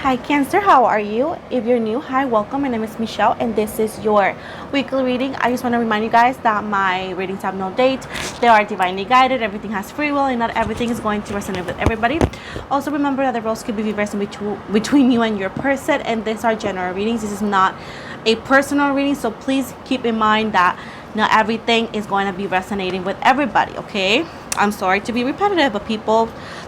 Hi Cancer, how are you? If you're new, hi, welcome. My name is Michelle and this is your weekly reading. I just want to remind you guys that my readings have no date. They are divinely guided. Everything has free will and not everything is going to resonate with everybody. Also remember that the roles could be reversed between you and your person, and these are general readings. This is not a personal reading, so please keep in mind that not everything is going to be resonating with everybody, okay? I'm sorry to be repetitive, but people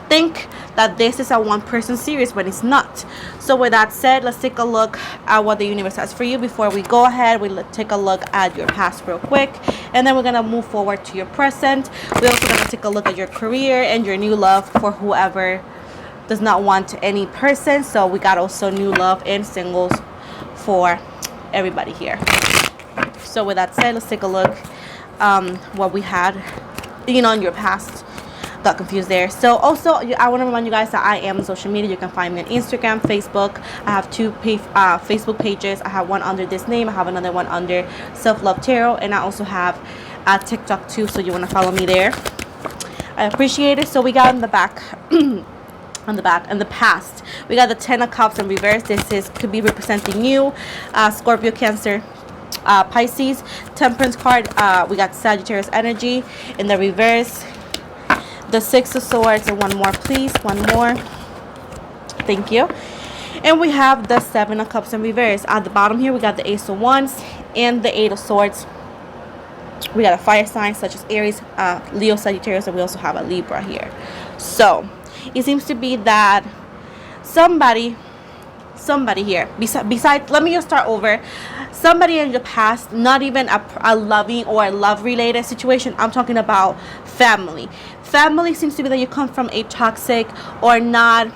think that this is a one-person series, but it's not. So with that said, let's take a look at what the universe has for you. Before we go ahead, we'll take a look at your past real quick, and then we're going to move forward to your present. We're also going to take a look at your career and your new love for whoever does not want any person. So we got also new love and singles for everybody here. So with that said, let's take a look what we had in your past. Got confused there. So also I want to remind you guys that I am on social media. You can find me on Instagram, Facebook. I have two Facebook pages. I have one under this name. I have another one under Self Love Tarot, and I also have TikTok too, so you want to follow me there. I appreciate it. So we got in the back in the past, we got the 10 of Cups in reverse. This could be representing you, Scorpio, Cancer, Pisces. Temperance card, we got Sagittarius energy in the reverse. The 6 of Swords, and one more please, one more, thank you. And we have the 7 of Cups in reverse. At the bottom here we got the Ace of Wands and the 8 of Swords. We got a fire sign such as Aries, Leo, Sagittarius, and we also have a Libra here. So it seems to be that somebody here, besides, let me just start over. Somebody in the past, not even a loving or a love related situation, I'm talking about family. Family seems to be that you come from a toxic or not,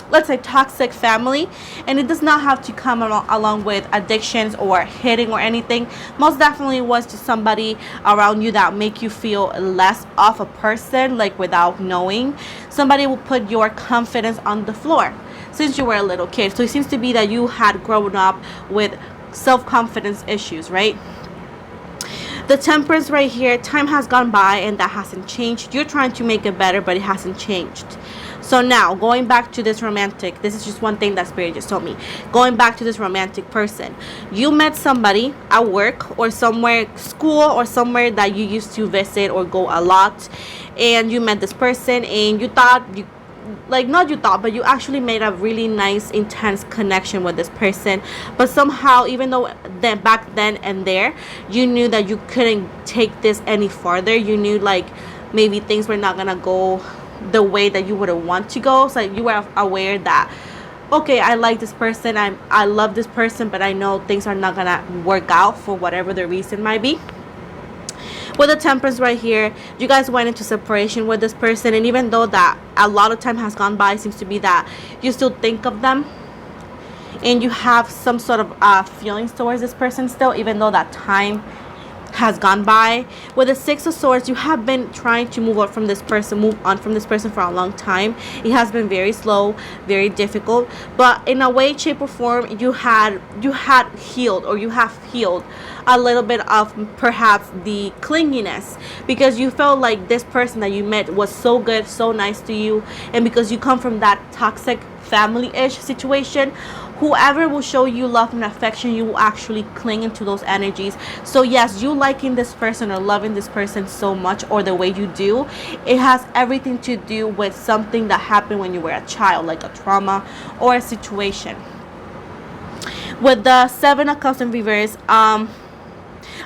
let's say toxic family, and it does not have to come along with addictions or hitting or anything. Most definitely was just somebody around you that make you feel less of a person, like without knowing. Somebody will put your confidence on the floor since you were a little kid. So it seems to be that you had grown up with self-confidence issues, right? The Temperance right here, time has gone by and that hasn't changed. You're trying to make it better, but it hasn't changed. So now going back to this romantic, this is just one thing that Spirit just told me. Going back to this romantic person, you met somebody at work or somewhere, school or somewhere that you used to visit or go a lot, and you met this person and you thought but you actually made a really nice intense connection with this person. But somehow, even though then back then and there you knew that you couldn't take this any farther, you knew like maybe things were not gonna go the way that you would want to go. So you were aware that, okay, I like this person, I love this person, but I know things are not gonna work out for whatever the reason might be. With the Temperance right here, you guys went into separation with this person, and even though that a lot of time has gone by, it seems to be that you still think of them and you have some sort of feelings towards this person still, even though that time has gone by. With the 6 of Swords, you have been trying to move on from this person for a long time. It has been very slow, very difficult, but in a way, shape or form, you have healed a little bit of perhaps the clinginess, because you felt like this person that you met was so good, so nice to you, and because you come from that toxic family-ish situation, whoever will show you love and affection, you will actually cling into those energies. So yes, you liking this person or loving this person so much, or the way you do, it has everything to do with something that happened when you were a child, like a trauma or a situation. With the 7 of Cups in reverse,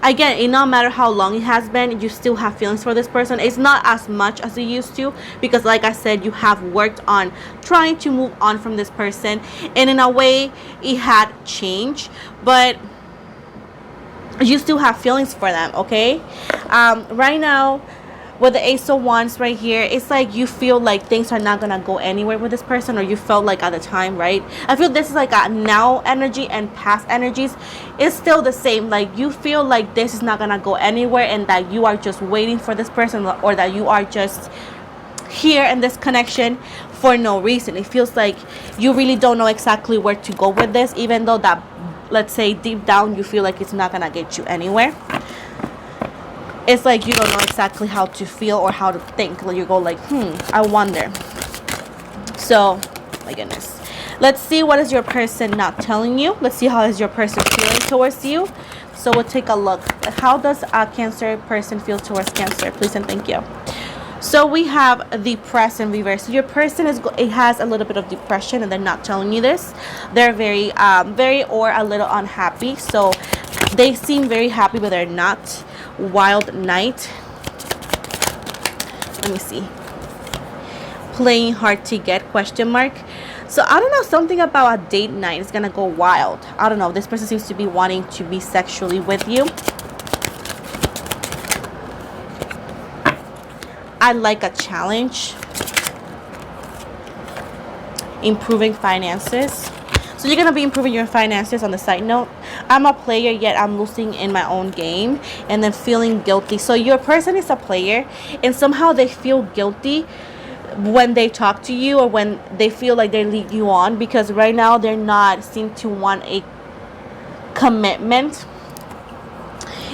again, it no matter how long it has been, you still have feelings for this person. It's not as much as you used to, because like I said, you have worked on trying to move on from this person, and in a way it had changed, but you still have feelings for them, okay? Right now with the Ace of Wands right here, it's like you feel like things are not gonna go anywhere with this person, or you felt like at the time, right? I feel this is like a now energy, and past energies is still the same. Like you feel like this is not gonna go anywhere, and that you are just waiting for this person, or that you are just here in this connection for no reason. It feels like you really don't know exactly where to go with this, even though that, let's say deep down, you feel like it's not gonna get you anywhere. It's like you don't know exactly how to feel or how to think. Like you go like, I wonder. So, my goodness. Let's see what is your person not telling you. Let's see how is your person feeling towards you. So we'll take a look. How does a Cancer person feel towards Cancer? Please and thank you. So we have the press in reverse. Your person it has a little bit of depression, and they're not telling you this. They're very or a little unhappy. So they seem very happy, but they're not. Wild Knight. Let me see. Playing hard to get, question mark. So I don't know, something about a date night is gonna go wild. I don't know, this person seems to be wanting to be sexually with you. I like a challenge. Improving finances. So you're gonna be improving your finances. On the side note, I'm a player, yet I'm losing in my own game, and then feeling guilty. So your person is a player, and somehow they feel guilty when they talk to you, or when they feel like they lead you on, because right now they're not seem to want a commitment.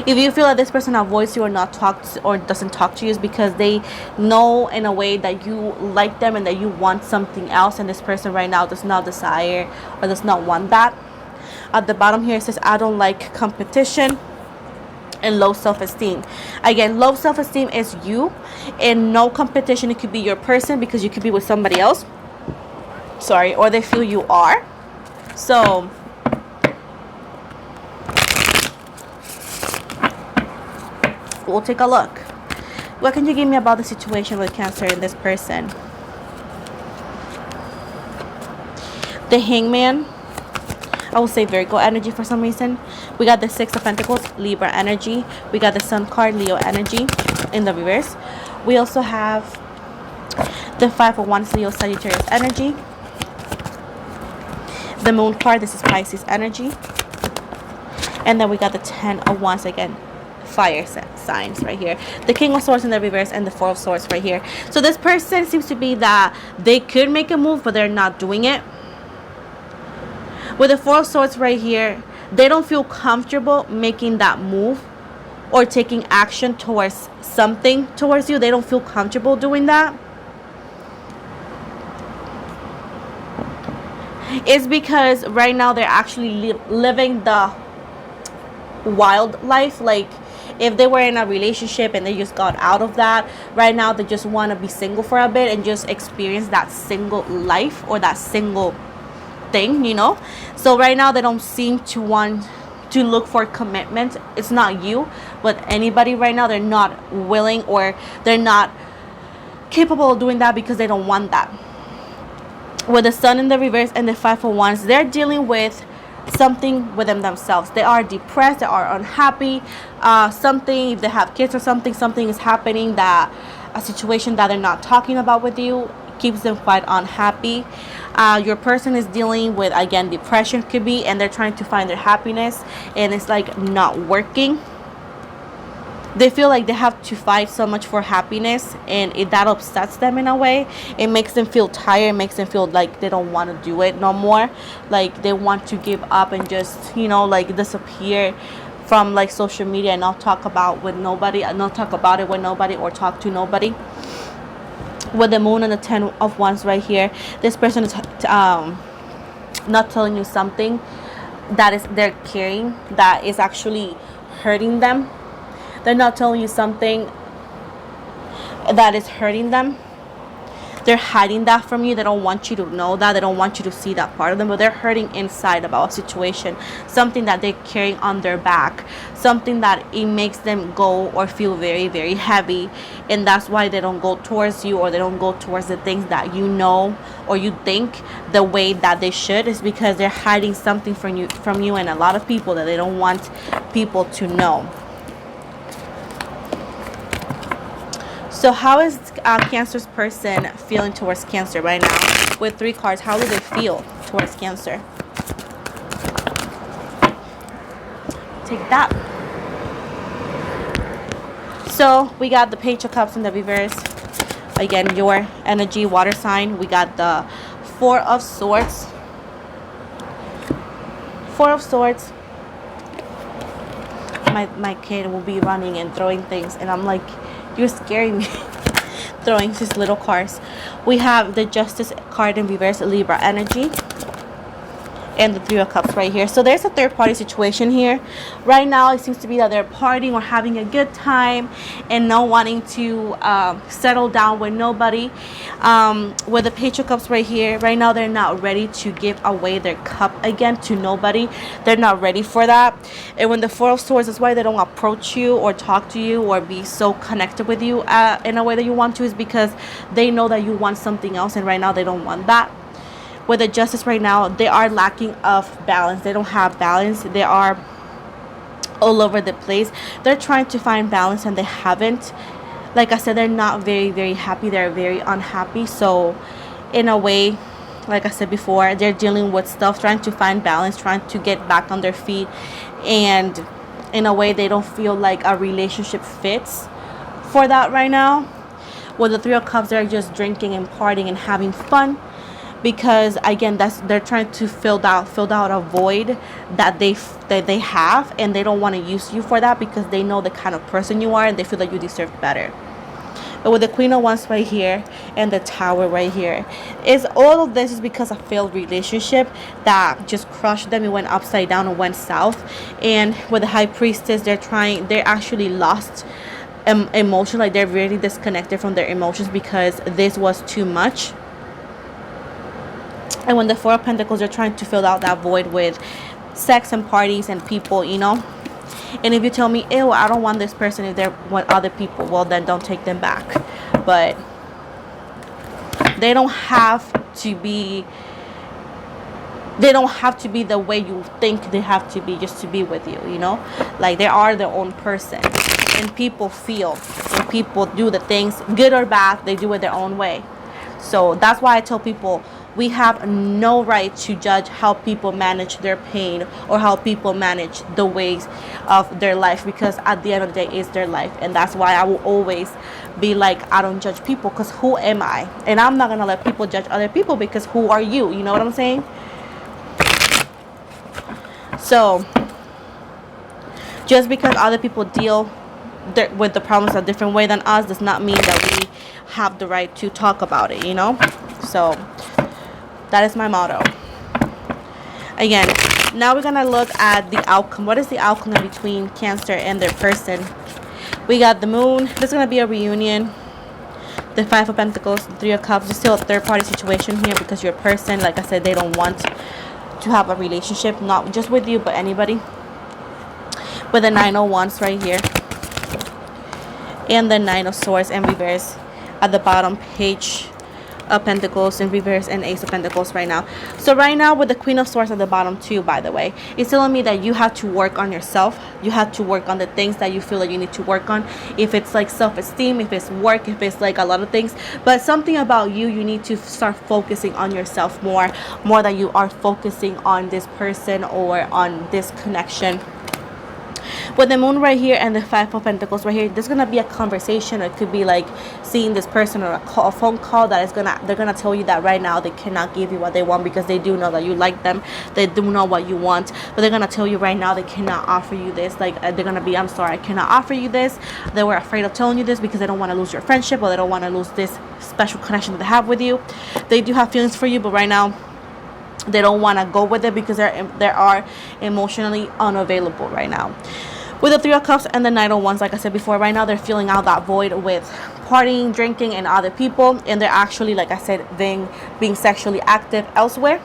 If you feel that this person avoids you or doesn't talk to you, is because they know in a way that you like them and that you want something else, and this person right now does not desire or does not want that. At the bottom here it says, I don't like competition, and low self-esteem. Again, low self-esteem is you, and no competition, it could be your person, because you could be with somebody else, sorry, or they feel you are. So we'll take a look. What can you give me about the situation with Cancer and this person? The Hangman. I will say Virgo energy for some reason. We got the Six of Pentacles, Libra energy. We got the Sun card, Leo energy in the reverse. We also have the Five of Wands, Leo, Sagittarius energy. The Moon card, this is Pisces energy. And then we got the Ten of Wands again, fire signs right here. The King of Swords in the reverse, and the Four of Swords right here. So this person seems to be that they could make a move, but they're not doing it. With the Four of Swords right here, they don't feel comfortable making that move or taking action towards something towards you. They don't feel comfortable doing that. It's because right now they're actually living the wild life. Like, if they were in a relationship and they just got out of that, right now they just want to be single for a bit and just experience that single life, or that single thing, you know. So right now they don't seem to want to look for commitment. It's not you, but anybody right now. They're not willing, or they're not capable of doing that, because they don't want that. With the Sun in the reverse and the Five of Wands, they're dealing with something within themselves. They are depressed, they are unhappy. Something, if they have kids or something is happening, that a situation that they're not talking about with you keeps them quite unhappy. Your person is dealing with, again, depression could be, and they're trying to find their happiness, and it's like not working. They feel like they have to fight so much for happiness, and that upsets them in a way. It makes them feel tired. It makes them feel like they don't want to do it no more. Like they want to give up and just, you know, like disappear from like social media and not talk about it with nobody, or talk to nobody. With the Moon and the Ten of Wands right here, this person is not telling you something that they're carrying that is actually hurting them. They're not telling you something that is hurting them. They're hiding that from you. They don't want you to know that. They don't want you to see that part of them, but they're hurting inside about a situation, something that they're carrying on their back, something that it makes them go or feel very, very heavy, and that's why they don't go towards you, or they don't go towards the things that you know or you think the way that they should, is because they're hiding something from you and a lot of people that they don't want people to know. So how is Cancer's person feeling towards Cancer right now? With 3 cards, how do they feel towards Cancer? Take that. So we got the Page of Cups in the reverse. Again, your energy, water sign. We got the Four of Swords. Four of Swords. My kid will be running and throwing things, and I'm like, you're scaring me. Throwing these little cards. We have the Justice card in reverse, Libra energy. and the Three of Cups right here. So there's a third party situation here. Right now, it seems to be that they're partying or having a good time and not wanting to settle down with nobody. With the Page of Cups right here, right now they're not ready to give away their cup again to nobody. They're not ready for that. And when the Four of Swords, that's why they don't approach you or talk to you or be so connected with you in a way that you want to, is because they know that you want something else, and right now they don't want that. With the Justice right now, they are lacking of balance. They don't have balance. They are all over the place. They're trying to find balance and they haven't. Like I said, they're not very, very happy. They're very unhappy. So in a way, like I said before, they're dealing with stuff, trying to find balance, trying to get back on their feet. And in a way, they don't feel like a relationship fits for that right now. With the Three of Cups, they're just drinking and partying and having fun. Because again, they're trying to fill out a void that they have, and they don't want to use you for that because they know the kind of person you are and they feel that you deserve better. But with the Queen of Wands right here and the Tower right here, is all of this is because of failed relationship that just crushed them. It went upside down and went south. And with the High Priestess, they're actually lost emotion, like they're really disconnected from their emotions because this was too much. And when the Four of Pentacles, are trying to fill out that void with sex and parties and people, you know. And if you tell me, ew, I don't want this person if they're with other people, well, then don't take them back. But they don't have to be the way you think they have to be just to be with you, you know. Like, they are their own person. And people feel, and people do the things, good or bad, they do it their own way. So that's why I tell people, we have no right to judge how people manage their pain or how people manage the ways of their life, because at the end of the day, it's their life. And that's why I will always be like, I don't judge people, because who am I? And I'm not going to let people judge other people, because who are you? You know what I'm saying? So just because other people deal with the problems a different way than us does not mean that we have the right to talk about it, you know? So that is my motto. Again, now we're going to look at the outcome. What is the outcome in between Cancer and their person? We got the Moon. This is going to be a reunion. The Five of Pentacles, the Three of Cups. There's still a third party situation here because your person, like I said, they don't want to have a relationship, not just with you, but anybody. With the Nine of Wands right here. And the Nine of Swords in reverse at the bottom. Page of Pentacles in reverse and Ace of Pentacles right now. So right now with the Queen of Swords at the bottom too, by the way, it's telling me that you have to work on yourself. You have to work on the things that you feel like you need to work on. If it's like self-esteem, if it's work, if it's like a lot of things, but something about you need to start focusing on yourself more than you are focusing on this person or on this connection. With the Moon right here and the Five of Pentacles right here, there's gonna be a conversation. It could be like seeing this person or a phone call that is they're gonna tell you that right now they cannot give you what they want, because they do know that you like them, they do know what you want, but they're gonna tell you right now they cannot offer you this. Like, they're gonna be, I'm sorry, I cannot offer you this. They were afraid of telling you this because they don't want to lose your friendship, or they don't want to lose this special connection that they have with you. They do have feelings for you, but right now they don't want to go with it because they are emotionally unavailable right now. With the Three of Cups and the Knight of Wands, like I said before, right now they're filling out that void with partying, drinking, and other people. And they're actually, like I said, being sexually active elsewhere.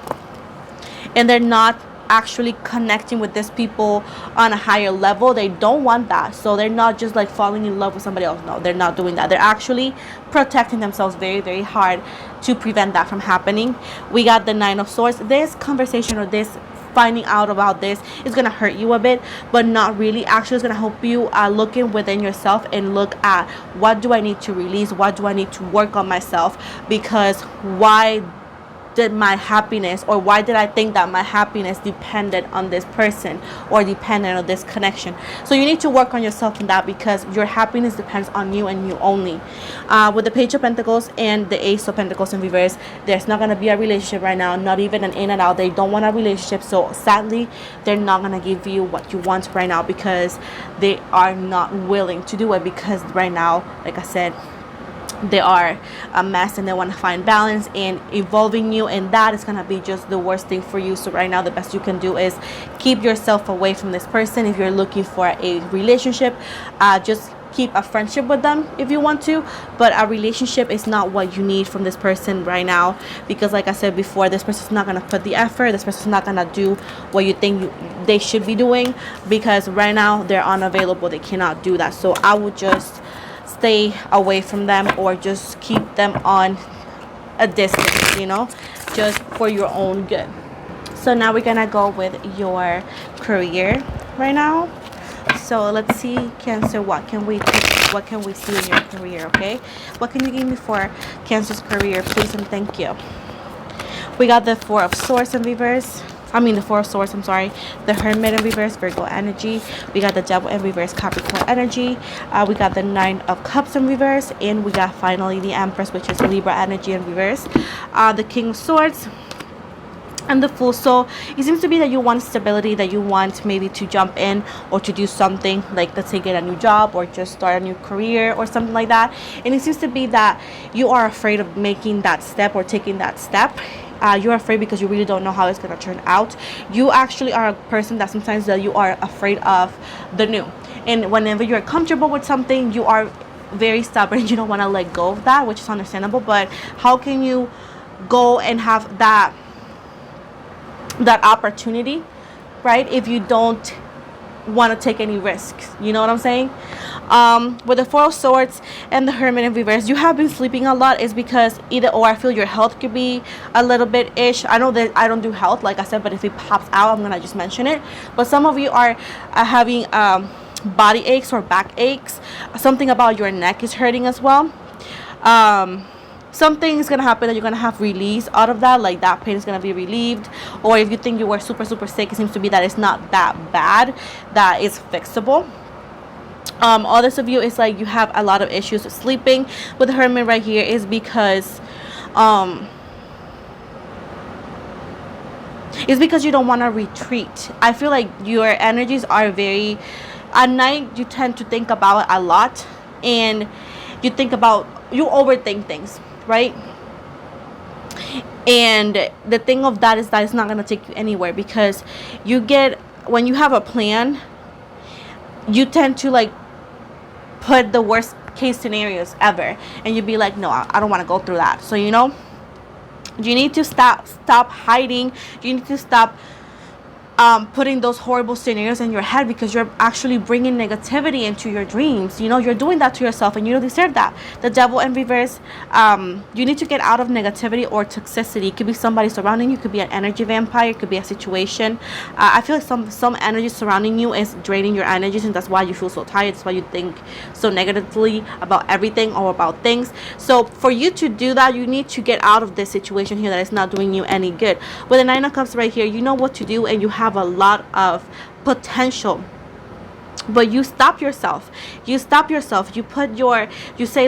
And they're not actually connecting with these people on a higher level. They don't want that. So they're not just like falling in love with somebody else. No, they're not doing that. They're actually protecting themselves very, very hard to prevent that from happening. We got the Nine of Swords. This conversation or this finding out about this is going to hurt you a bit, but not really. Actually, it's going to help you looking within yourself and look at, what do I need to release? What do I need to work on myself? Because why did my happiness, or why did I think that my happiness depended on this person or depended on this connection? So you need to work on yourself in that, because your happiness depends on you and you only. With the Page of Pentacles and the Ace of Pentacles in reverse, there's not going to be a relationship right now, not even an in and out. They don't want a relationship, so sadly they're not going to give you what you want right now, because they are not willing to do it, because right now, like I said, they are a mess and they want to find balance and evolving you, and that is going to be just the worst thing for you. So right now the best you can do is keep yourself away from this person. If you're looking for a relationship, just keep a friendship with them if you want to, but a relationship is not what you need from this person right now, because like I said before, this person's not going to put the effort, this person's not going to do what you think they should be doing, because right now they're unavailable, they cannot do that. So I would just stay away from them, or just keep them on a distance, you know, just for your own good. So now we're gonna go with your career right now. So let's see, Cancer, what can we see in your career? Okay, what can you give me for Cancer's career, please and thank you? We got the Four of Swords in reverse. The Four of Swords, I'm sorry. The Hermit in reverse, Virgo energy. We got the Devil in reverse, Capricorn energy. We got the Nine of Cups in reverse. And we got finally the Empress, which is Libra energy in reverse. The King of Swords and the Fool. So it seems to be that you want stability, that you want maybe to jump in or to do something, like let's say get a new job or just start a new career or something like that. And it seems to be that you are afraid of making that step or taking that step. You're afraid because you really don't know how it's going to turn out. You actually are a person that sometimes that you are afraid of the new, and whenever you're comfortable with something, you are very stubborn. You don't want to let go of that, which is understandable. But how can you go and have that opportunity, right, if you don't want to take any risks? You know what I'm saying? With the Four of Swords and the Hermit in reverse, you have been sleeping a lot. Is because either or, I feel your health could be a little bit ish. I know that I don't do health, like I said, but if it pops out, I'm gonna just mention it. But some of you are having body aches or back aches. Something about your neck is hurting as well. Something is going to happen that you're going to have release out of that, like that pain is going to be relieved. Or if you think you were super sick, it seems to be that it's not that bad, that is fixable. Others of you, it's like you have a lot of issues with sleeping. With the Hermit right here is because you don't want to retreat. I feel like your energies are very, at night you tend to think about it a lot, and you overthink things, right? And the thing of that is that it's not going to take you anywhere, because when you have a plan, you tend to like put the worst case scenarios ever, and you'd be like, no, I don't want to go through that. So you need to stop hiding. You need to stop putting those horrible scenarios in your head, because you're actually bringing negativity into your dreams. You're doing that to yourself, and you don't deserve that. The Devil in reverse, you need to get out of negativity or toxicity. It could be somebody surrounding you, it could be an energy vampire, it could be a situation. I feel like some energy surrounding you is draining your energies, and that's why you feel so tired. That's why you think so negatively about everything or about things. So for you to do that, you need to get out of this situation here that is not doing you any good. With the Nine of Cups right here, you know what to do, and you have a lot of potential, but you stop yourself. You say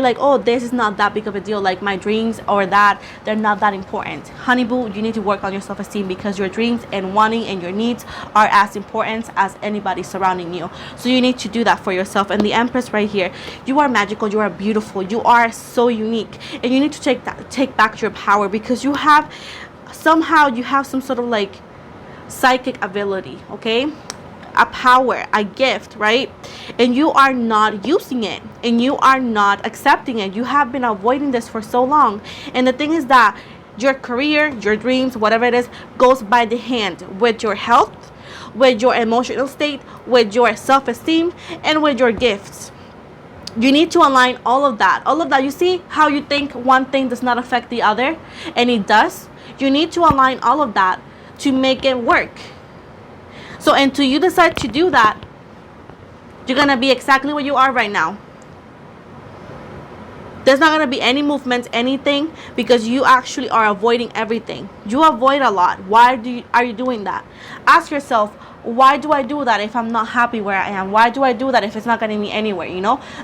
like, oh, this is not that big of a deal, like my dreams or that, they're not that important. Honey boo, you need to work on your self-esteem, because your dreams and wanting and your needs are as important as anybody surrounding you. So you need to do that for yourself. And the Empress right here, you are magical, you are beautiful, you are so unique, and you need to take back your power, because you have some sort of like psychic ability, okay, a power, a gift, right? And you are not using it, and you are not accepting it. You have been avoiding this for so long. And the thing is that your career, your dreams, whatever it is, goes by the hand with your health, with your emotional state, with your self-esteem, and with your gifts. You need to align all of that. You see how you think one thing does not affect the other, and it does? You need to align all of that to make it work. So until you decide to do that, you're gonna be exactly where you are right now. There's not gonna be any movement, anything, because you actually are avoiding everything. You avoid a lot. Why are you doing that? Ask yourself, why do I do that if I'm not happy where I am? Why do I do that if it's not getting me anywhere?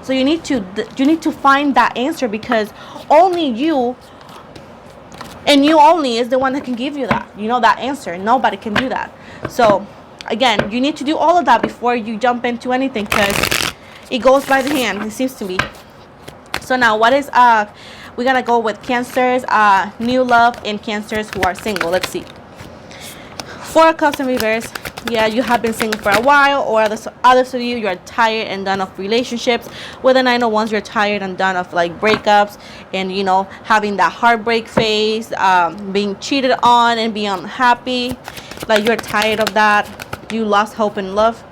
So you need to find that answer, because only you, and you only, is the one that can give you that, that answer. Nobody can do that. So again, you need to do all of that before you jump into anything, because it goes by the hand, it seems to me. So now what is we're gonna go with Cancers, new love, and Cancers who are single. Let's see. Four of Cups in reverse. Yeah, you have been single for a while, or others of you, you're tired and done of relationships. With the Nine of Wands, you're tired and done of like breakups and, you know, having that heartbreak phase, being cheated on and being unhappy. Like, you're tired of that. You lost hope in love.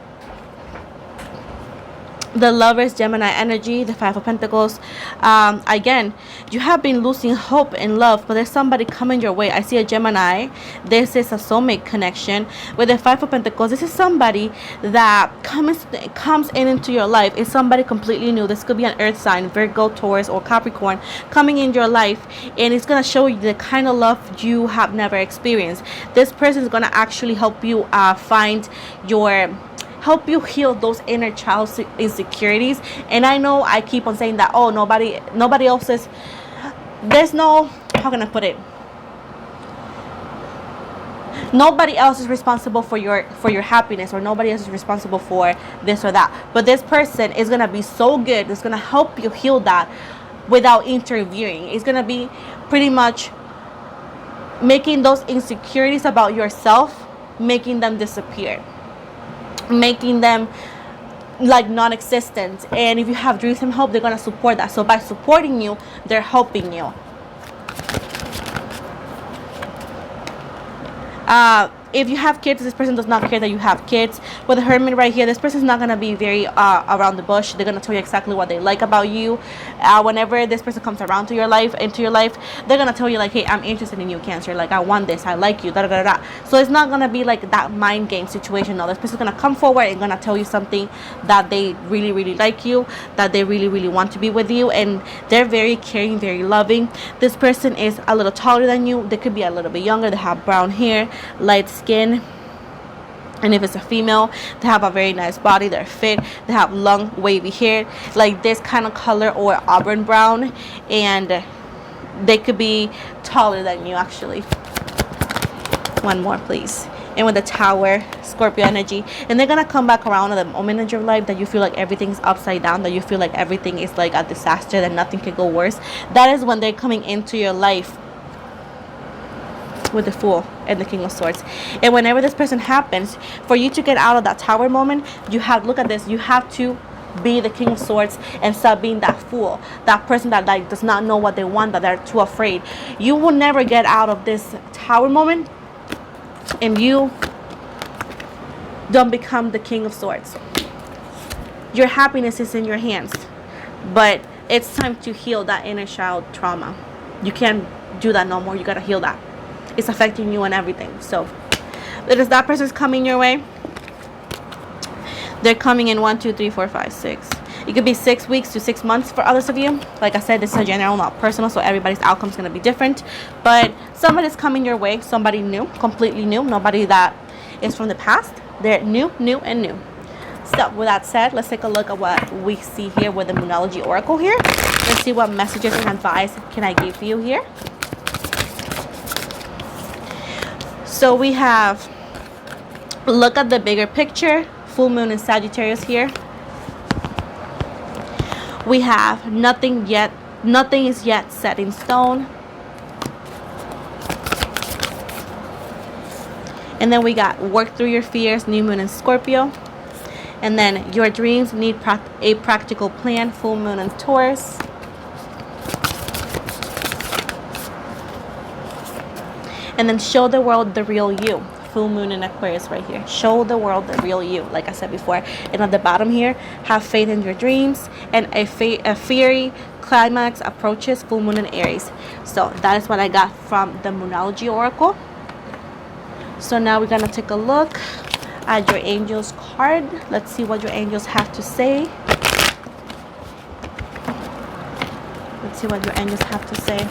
The Lovers, Gemini energy, the Five of Pentacles. Again, you have been losing hope in love, but there's somebody coming your way. I see a Gemini. This is a soulmate connection. With the Five of Pentacles, this is somebody that comes into your life. It's somebody completely new. This could be an earth sign, Virgo, Taurus, or Capricorn, coming in your life, and it's going to show you the kind of love you have never experienced. This person is going to actually help you help you heal those inner child insecurities. And I know I keep on saying that, oh, nobody else's, there's no, how can I put it, nobody else is responsible for your happiness, or nobody else is responsible for this or that. But this person is going to be so good. It's going to help you heal that without interviewing. It's going to be pretty much making those insecurities about yourself, making them disappear, making them like non-existent. And if you have dreams and hope, they're going to support that. So by supporting you, they're helping you. If you have kids, this person does not care that you have kids. With the Hermit right here, this person is not going to be very around the bush. They're going to tell you exactly what they like about you. Whenever this person comes around into your life, they're going to tell you like, hey, I'm interested in you, Cancer. Like, I want this. I like you. Da, da, da, da. So it's not going to be like that mind game situation. No, this person is going to come forward and going to tell you something that they really, really like you, that they really, really want to be with you. And they're very caring, very loving. This person is a little taller than you. They could be a little bit younger. They have brown hair, light skin, and if it's a female, they have a very nice body. They're fit. They have long wavy hair, like this kind of color, or auburn brown, and they could be taller than you actually. One more, please. And with the Tower, Scorpio energy, and they're gonna come back around at the moment in your life that you feel like everything's upside down, that you feel like everything is like a disaster, that nothing could go worse. That is when they're coming into your life with the Fool and the King of Swords. And whenever this person happens, for you to get out of that Tower moment, you have, look at this, you have to be the King of Swords and stop being that fool, that person that like does not know what they want, that they're too afraid. You will never get out of this Tower moment and you don't become the King of Swords. Your happiness is in your hands, but it's time to heal that inner child trauma. You can't do that no more. You gotta heal that. It's affecting you and everything. So if that person's coming your way, they're coming in 1, 2, 3, 4, 5, 6. It could be 6 weeks to 6 months for others of you. Like I said, this is a general, not personal, so everybody's outcome is going to be different. But somebody's coming your way, somebody new, completely new, nobody that is from the past. They're new, and new. So with that said, let's take a look at what we see here with the Moonology Oracle here. Let's see what messages and advice can I give you here. So we have, look at the bigger picture, full moon in Sagittarius here. We have nothing is yet set in stone. And then we got work through your fears, new moon in Scorpio. And then your dreams need a practical plan, full moon in Taurus. And then show the world the real you, full moon in Aquarius right here. Show the world the real you, like I said before. And at the bottom here, have faith in your dreams, and a fiery climax approaches, full moon in Aries. So that is what I got from the Moonology Oracle. So now we're gonna take a look at your angels card. Let's see what your angels have to say. Let's see what your angels have to say.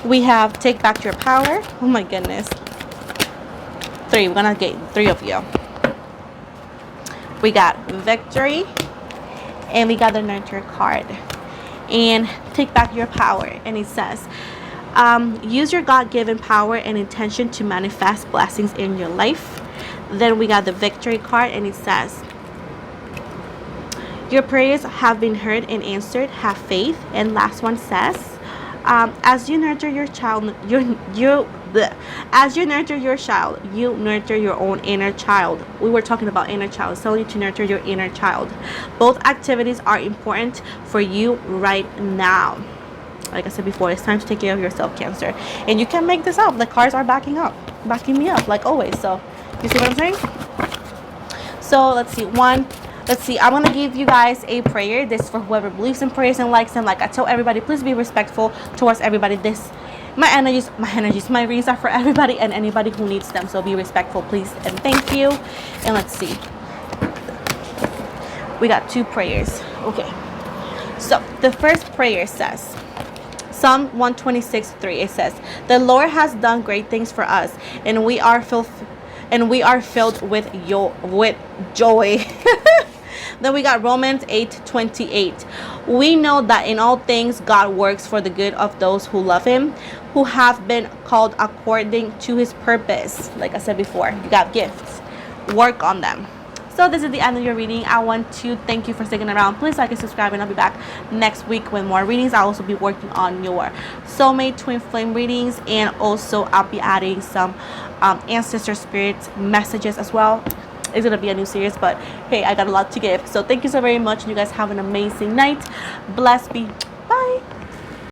We have take back your power. Oh my goodness. 3. We're gonna get 3 of you. We got victory, and we got the nurture card. And take back your power. And it says, use your God-given power and intention to manifest blessings in your life. Then we got the victory card, and it says, Your prayers have been heard and answered. Have faith. And last one says, as you nurture your child, as you nurture your child, you nurture your own inner child. We were talking about inner child, so you to nurture your inner child. Both activities are important for you right now. Like I said before, it's time to take care of yourself, Cancer. And you can make this up. The cards are backing me up, like always. So, you see what I'm saying? So, let's see. I'm going to give you guys a prayer. This is for whoever believes in prayers and likes them. Like I tell everybody, please be respectful towards everybody. My readings are for everybody and anybody who needs them. So, be respectful, please. And thank you. And let's see. We got 2 prayers. Okay. So, the first prayer says, Psalm 126:3. It says, "The Lord has done great things for us, and we are filled with joy." Then we got Romans 8:28. "We know that in all things God works for the good of those who love Him, who have been called according to His purpose." Like I said before, you got gifts. Work on them. So this is the end of your reading. I want to thank you for sticking around. Please like and subscribe, and I'll be back next week with more readings. I'll also be working on your soulmate twin flame readings, and also I'll be adding some ancestor spirit messages as well. It's gonna be a new series, but hey, I got a lot to give. So thank you so very much, and you guys have an amazing night. Blessed be.